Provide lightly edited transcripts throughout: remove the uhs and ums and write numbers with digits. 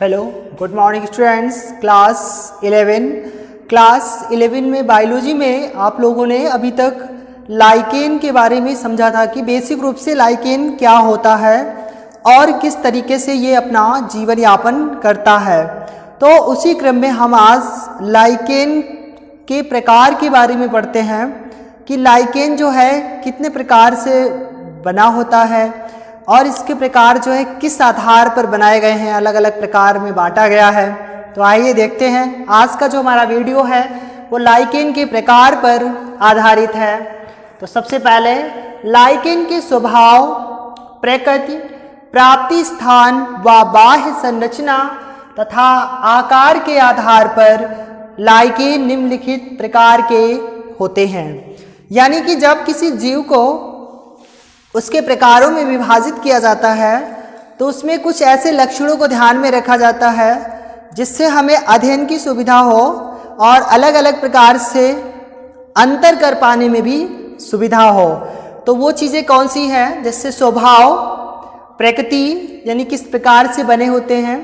Hello, good morning students. Class 11 में biology में आप लोगों ने अभी तक लाइकेन के बारे में समझा था कि बेसिक रूप से लाइकेन क्या होता है और किस तरीके से ये अपना जीवन यापन करता है। तो उसी क्रम में हम आज लाइकेन के प्रकार के बारे में पढ़ते हैं कि लाइकेन जो है कितने प्रकार से बना होता है और इसके प्रकार जो है किस आधार पर बनाए गए हैं, अलग अलग प्रकार में बांटा गया है। तो आइए देखते हैं। आज का जो हमारा वीडियो है वो लाइकेन के प्रकार पर आधारित है। तो सबसे पहले लाइकेन के स्वभाव, प्रकृति, प्राप्ति स्थान व बाह्य संरचना तथा आकार के आधार पर लाइकेन निम्नलिखित प्रकार के होते हैं। यानी कि जब किसी जीव को उसके प्रकारों में विभाजित किया जाता है तो उसमें कुछ ऐसे लक्षणों को ध्यान में रखा जाता है जिससे हमें अध्ययन की सुविधा हो और अलग अलग प्रकार से अंतर कर पाने में भी सुविधा हो। तो वो चीज़ें कौन सी हैं? जैसे स्वभाव, प्रकृति यानी किस प्रकार से बने होते हैं,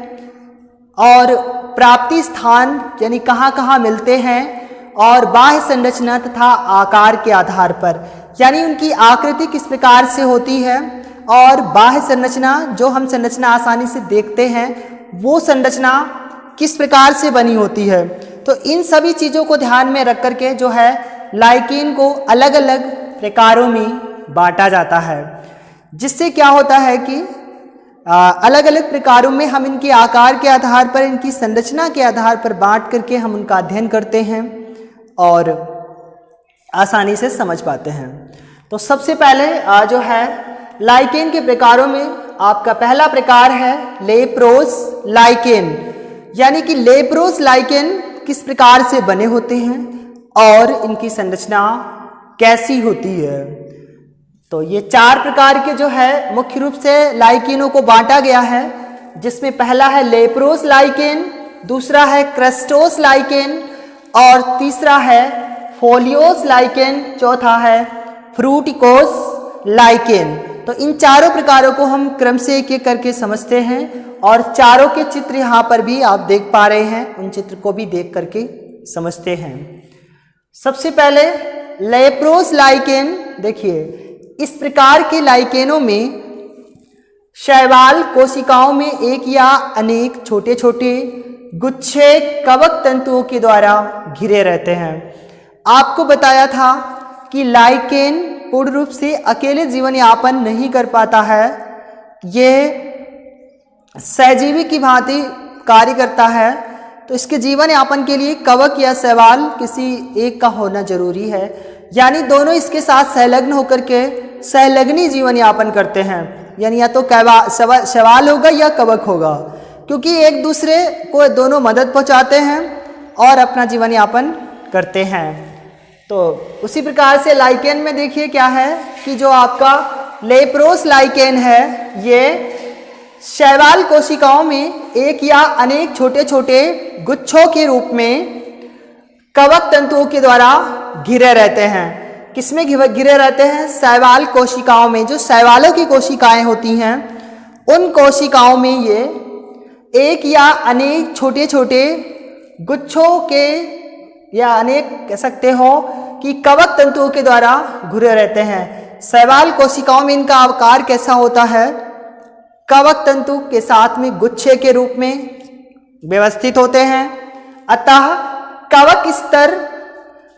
और प्राप्ति स्थान यानी कहाँ कहाँ मिलते हैं, और बाह्य संरचना तथा आकार के आधार पर यानी उनकी आकृति किस प्रकार से होती है, और बाह्य संरचना जो हम संरचना आसानी से देखते हैं वो संरचना किस प्रकार से बनी होती है। तो इन सभी चीज़ों को ध्यान में रख करके जो है लाइकेन को अलग अलग प्रकारों में बांटा जाता है, जिससे क्या होता है कि अलग अलग प्रकारों में हम इनके आकार के आधार पर, इनकी संरचना के आधार पर बांट करके हम उनका अध्ययन करते हैं और आसानी से समझ पाते हैं। तो सबसे पहले जो है लाइकेन के प्रकारों में आपका पहला प्रकार है लेप्रोस लाइकेन। यानी कि लेप्रोस लाइकेन किस प्रकार से बने होते हैं और इनकी संरचना कैसी होती है। तो ये चार प्रकार के जो है मुख्य रूप से लाइकेनों को बांटा गया है, जिसमें पहला है लेप्रोस लाइकेन, दूसरा है क्रस्टोस लाइकेन और तीसरा है फोलियोस लाइकेन, चौथा है फ्रूटिकोस लाइकेन। तो इन चारों प्रकारों को हम क्रम से एक एक करके समझते हैं और चारों के चित्र यहाँ पर भी आप देख पा रहे हैं, उन चित्र को भी देख करके समझते हैं। सबसे पहले लेप्रोस लाइकेन देखिए, इस प्रकार के लाइकेनों में शैवाल कोशिकाओं में एक या अनेक छोटे छोटे गुच्छे कवक तंतुओं के द्वारा घिरे रहते हैं। आपको बताया था कि लाइकेन पूर्ण रूप से अकेले जीवन यापन नहीं कर पाता है, यह सहजीवी की भांति कार्य करता है। तो इसके जीवन यापन के लिए कवक या शैवाल किसी एक का होना जरूरी है, यानी दोनों इसके साथ संलग्न होकर के संलग्नी जीवन यापन करते हैं। यानी या तो शैवाल होगा या कवक होगा, क्योंकि एक दूसरे को दोनों मदद पहुंचाते हैं और अपना जीवन यापन करते हैं। तो उसी प्रकार से लाइकेन में देखिए क्या है कि जो आपका लेप्रोस लाइकेन है ये शैवाल कोशिकाओं में एक या अनेक छोटे छोटे गुच्छों के रूप में कवक तंतुओं के द्वारा घिरे रहते हैं। किसमें घिरे रहते हैं? शैवाल कोशिकाओं में। जो शैवालों की कोशिकाएं होती हैं उन कोशिकाओं में ये एक या अनेक छोटे छोटे गुच्छों के या अनेक कह सकते हो कि कवक तंतुओं के द्वारा घिरे रहते हैं। शैवाल कोशिकाओं में इनका आकार कैसा होता है? कवक तंतु के साथ में गुच्छे के रूप में व्यवस्थित होते हैं। अतः कवक स्तर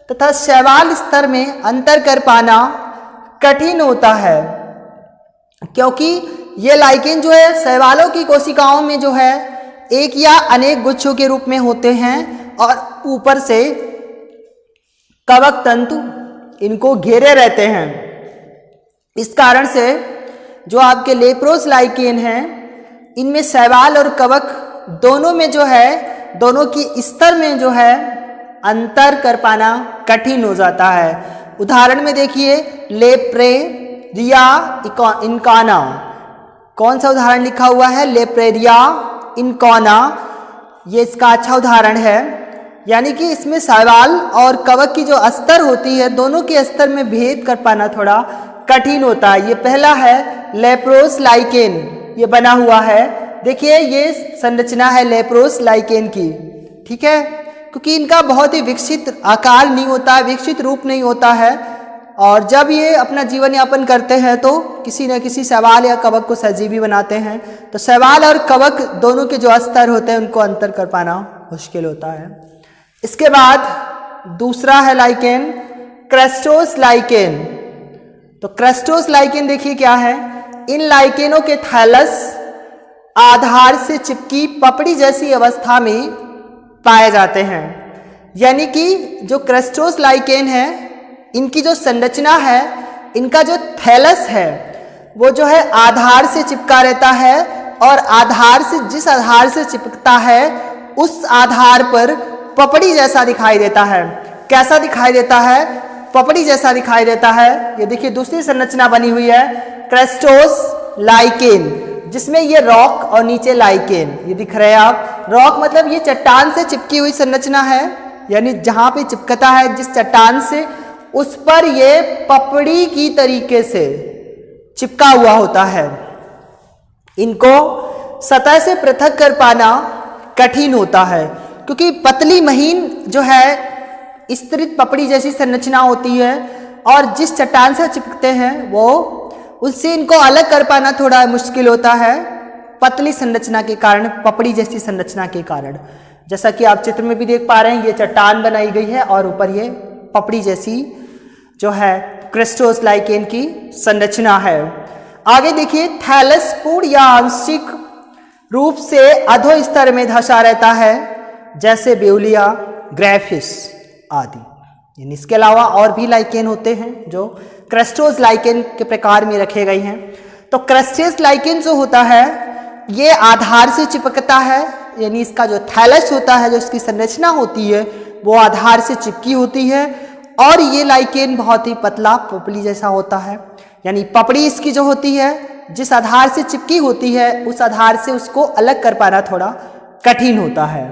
तथा शैवाल स्तर में अंतर कर पाना कठिन होता है, क्योंकि ये लाइकेन जो है शैवालों की कोशिकाओं में जो है एक या अनेक गुच्छों के रूप में होते हैं और ऊपर से कवक तंतु इनको घेरे रहते हैं। इस कारण से जो आपके लेप्रोस लाइकेन हैं इनमें शैवाल और कवक दोनों में जो है, दोनों की स्तर में जो है अंतर कर पाना कठिन हो जाता है। उदाहरण में देखिए लेप्रेरिया इनकाना, कौन सा उदाहरण लिखा हुआ है? लेप्रेरिया इनकाना, ये इसका अच्छा उदाहरण है। यानी कि इसमें शैवाल और कवक की जो स्तर होती है दोनों के स्तर में भेद कर पाना थोड़ा कठिन होता है। ये पहला है लेप्रोस लाइकेन, ये बना हुआ है देखिए ये संरचना है लेप्रोस लाइकेन की, ठीक है, क्योंकि इनका बहुत ही विकसित आकार नहीं होता है, विकसित रूप नहीं होता है, और जब ये अपना जीवन यापन करते हैं तो किसी न किसी शैवाल या कवक को सजीवी बनाते हैं। तो शैवाल और कवक दोनों के जो स्तर होते हैं उनको अंतर कर पाना मुश्किल होता है। इसके बाद दूसरा है लाइकेन क्रस्टोस लाइकेन। तो क्रस्टोस लाइकेन देखिए क्या है, इन लाइकेनों के थैलस आधार से चिपकी पपड़ी जैसी अवस्था में पाए जाते हैं। यानी कि जो क्रस्टोस लाइकेन है इनकी जो संरचना है, इनका जो थैलस है वो जो है आधार से चिपका रहता है, और आधार से जिस आधार से चिपकता है उस आधार पर पपड़ी जैसा दिखाई देता है। कैसा दिखाई देता है? पपड़ी जैसा दिखाई देता है। ये देखिए दूसरी संरचना बनी हुई है क्रस्टोस लाइकेन, जिसमें ये रॉक और नीचे लाइकेन, ये दिख रहे हैं आप। रॉक मतलब ये चट्टान से चिपकी हुई संरचना है, यानी जहां पे चिपकता है जिस चट्टान से उस पर ये पपड़ी की तरीके से चिपका हुआ होता है। इनको सतह से पृथक कर पाना कठिन होता है, क्योंकि पतली महीन जो है स्तरित पपड़ी जैसी संरचना होती है, और जिस चट्टान से चिपकते हैं वो उससे इनको अलग कर पाना थोड़ा मुश्किल होता है, पतली संरचना के कारण, पपड़ी जैसी संरचना के कारण। जैसा कि आप चित्र में भी देख पा रहे हैं, ये चट्टान बनाई गई है और ऊपर ये पपड़ी जैसी जो है क्रस्टोस लाइकेन की संरचना है। आगे देखिए थैलस पूर्ण या आंशिक रूप से अधो स्तर में धंसा रहता है, जैसे बेउलिया, ग्रैफिस आदि। यानी इसके अलावा और भी लाइकेन होते हैं जो क्रस्टोस लाइकेन के प्रकार में रखे गए हैं। तो क्रस्टोस लाइकेन जो होता है ये आधार से चिपकता है, यानी इसका जो थैलस होता है, जो इसकी संरचना होती है वो आधार से चिपकी होती है, और ये लाइकेन बहुत ही पतला पपड़ी जैसा होता है। यानी पपड़ी इसकी जो होती है जिस आधार से चिपकी होती है उस आधार से उसको अलग कर पाना थोड़ा कठिन होता है,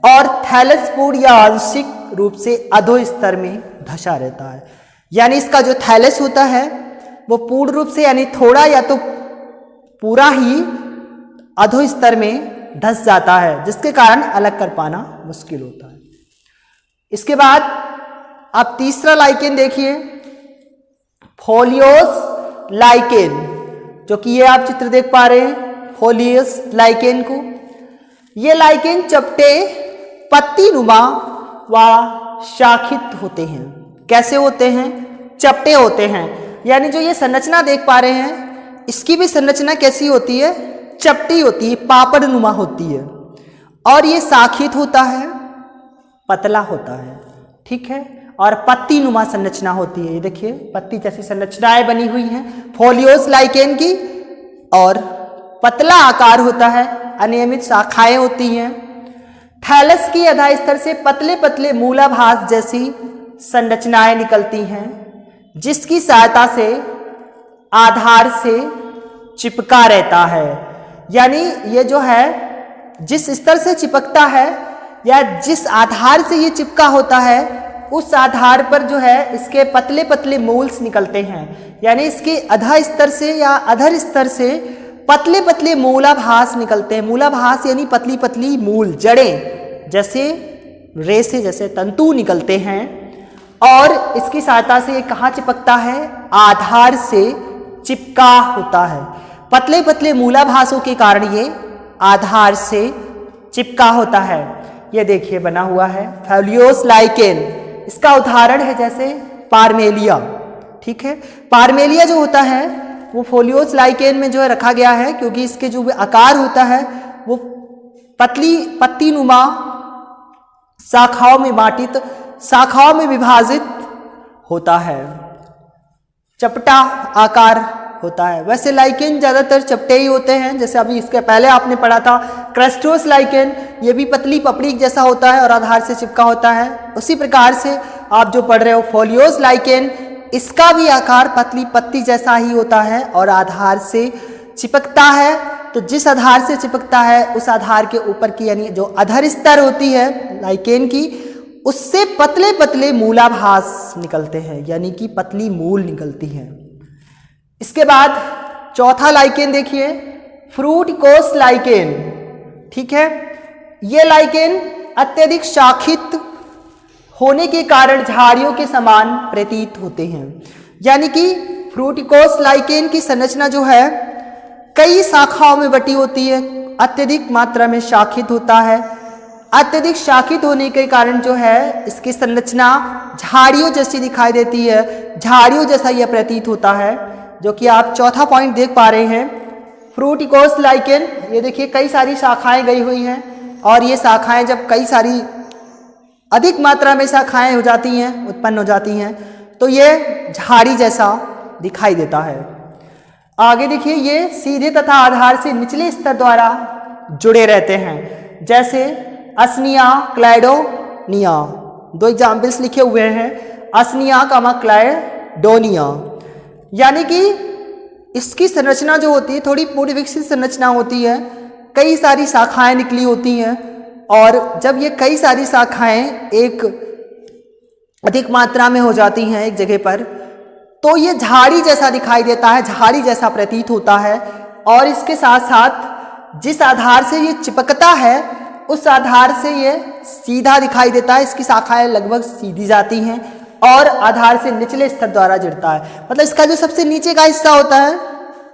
और थैलस पूर्ण या आंशिक रूप से अधो स्तर में धंसा रहता है। यानी इसका जो थैलस होता है वो पूर्ण रूप से यानी थोड़ा या तो पूरा ही अधो स्तर में धंस जाता है, जिसके कारण अलग कर पाना मुश्किल होता है। इसके बाद आप तीसरा लाइकेन देखिए फोलियोस लाइकेन, जो कि ये आप चित्र देख पा रहे हैं फोलियोस लाइकेन को। ये लाइकेन चपटे पत्ती नुमा व शाखित होते हैं। कैसे होते हैं? चपटे होते हैं। यानी जो ये संरचना देख पा रहे हैं इसकी भी संरचना कैसी होती है? चपटी होती है, पापड़ नुमा होती है, और ये शाखित होता है, पतला होता है, ठीक है, और पत्ती नुमा संरचना होती है। ये देखिए पत्ती जैसी संरचनाएं बनी हुई हैं फोलियोस लाइकेन की, और पतला आकार होता है, अनियमित शाखाएं होती हैं। थैलस की आधा स्तर से पतले पतले मूलाभास जैसी संरचनाएं निकलती हैं, जिसकी सहायता से आधार से चिपका रहता है। यानी ये जो है जिस स्तर से चिपकता है या जिस आधार से ये चिपका होता है उस आधार पर जो है इसके पतले पतले मूल्स निकलते हैं। यानी इसके अधा स्तर से या अधर स्तर से पतले पतले मूलाभास निकलते हैं। मूलाभास यानी पतली पतली मूल जड़ें, जैसे रेसे जैसे तंतु निकलते हैं, और इसकी सहायता से ये कहाँ चिपकता है? आधार से चिपका होता है। पतले पतले मूलाभासों के कारण ये आधार से चिपका होता है। ये देखिए बना हुआ है फोलियोस लाइकेन। इसका उदाहरण है जैसे पारमेलिया, ठीक है। पारमेलिया जो होता है वो फोलियोस लाइकेन में जो है रखा गया है, क्योंकि इसके जो आकार होता है वो पतली पत्ती नुमा शाखाओं में बांटित, शाखाओं में विभाजित होता है, चपटा आकार होता है। वैसे लाइकेन ज्यादातर चपटे ही होते हैं, जैसे अभी इसके पहले आपने पढ़ा था क्रस्टोस लाइकेन, ये भी पतली पपड़ी जैसा होता है और आधार से चिपका होता है। उसी प्रकार से आप जो पढ़ रहे हो फोलियोस लाइकेन, इसका भी आकार पतली पत्ती जैसा ही होता है और आधार से चिपकता है। तो जिस आधार से चिपकता है उस आधार के ऊपर की यानी जो अधर स्तर होती है लाइकेन की, उससे पतले पतले मूलाभास निकलते हैं, यानी कि पतली मूल निकलती हैं। इसके बाद चौथा लाइकेन देखिए फ्रूटिकोस लाइकेन, ठीक है। ये लाइकेन अत्यधिक शाखित होने के कारण झाड़ियों के समान प्रतीत होते हैं। यानी कि फ्रूटिकोस लाइकेन की संरचना जो है कई शाखाओं में बटी होती है, अत्यधिक मात्रा में शाखित होता है। अत्यधिक शाखित होने के कारण जो है इसकी संरचना झाड़ियों जैसी दिखाई देती है, झाड़ियों जैसा यह प्रतीत होता है, जो कि आप चौथा पॉइंट देख पा रहे हैं। फ्रूटिकोस लाइकेन, ये देखिए कई सारी शाखाएं गई हुई हैं, और ये शाखाएं जब कई सारी अधिक मात्रा में शाखाएं हो जाती हैं, उत्पन्न हो जाती हैं, तो ये झाड़ी जैसा दिखाई देता है। आगे देखिए, ये सीधे तथा आधार से निचले स्तर द्वारा जुड़े रहते हैं, जैसे असनिया, क्लाइडोनिया। दो एग्जाम्पल्स लिखे हुए हैं, असनिया का क्लाइडोनिया। यानी कि इसकी संरचना जो होती है थोड़ी पूर्ण विकसित संरचना होती है, कई सारी शाखाएं निकली होती हैं, और जब ये कई सारी शाखाएं एक अधिक मात्रा में हो जाती हैं एक जगह पर, तो ये झाड़ी जैसा दिखाई देता है, झाड़ी जैसा प्रतीत होता है। और इसके साथ साथ जिस आधार से ये चिपकता है उस आधार से ये सीधा दिखाई देता है, इसकी शाखाएं लगभग सीधी जाती हैं और आधार से निचले स्तर द्वारा जुड़ता है। मतलब इसका जो सबसे नीचे का हिस्सा होता है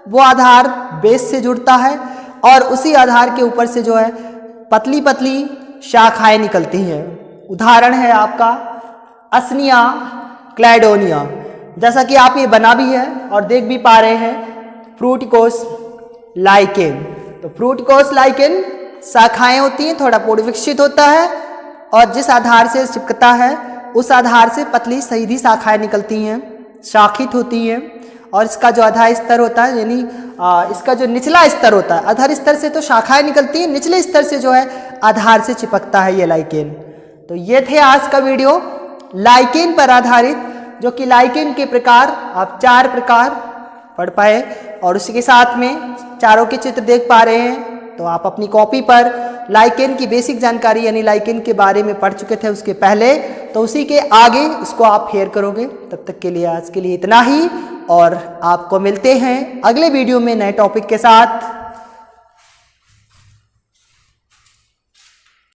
वो आधार बेस से जुड़ता है, और उसी आधार के ऊपर से जो है पतली पतली शाखाएं निकलती हैं। उदाहरण है आपका असनिया, क्लाइडोनिया, जैसा कि आप ये बना भी है और देख भी पा रहे हैं, फ्रूटिकोस लाइकेन। तो फ्रूटिकोस लाइकेन शाखाएं होती हैं, थोड़ा पूर्ण विकसित होता है, और जिस आधार से चिपकता है उस आधार से पतली सीधी शाखाएं निकलती हैं, शाखित होती हैं। और इसका जो आधार स्तर होता है, यानी इसका जो निचला स्तर होता है, आधार स्तर से तो शाखाएं निकलती हैं, निचले स्तर से जो है आधार से चिपकता है ये लाइकेन। तो ये थे आज का वीडियो लाइकेन पर आधारित, जो कि लाइकेन के प्रकार आप 4 प्रकार पढ़ पाए, और उसी के साथ में चारों के चित्र देख पा रहे हैं। तो आप अपनी कॉपी पर लाइकेन की बेसिक जानकारी यानी लाइकेन के बारे में पढ़ चुके थे उसके पहले, तो उसी के आगे इसको आप फेयर करोगे। तब तक के लिए आज के लिए इतना ही, और आपको मिलते हैं अगले वीडियो में नए टॉपिक के साथ।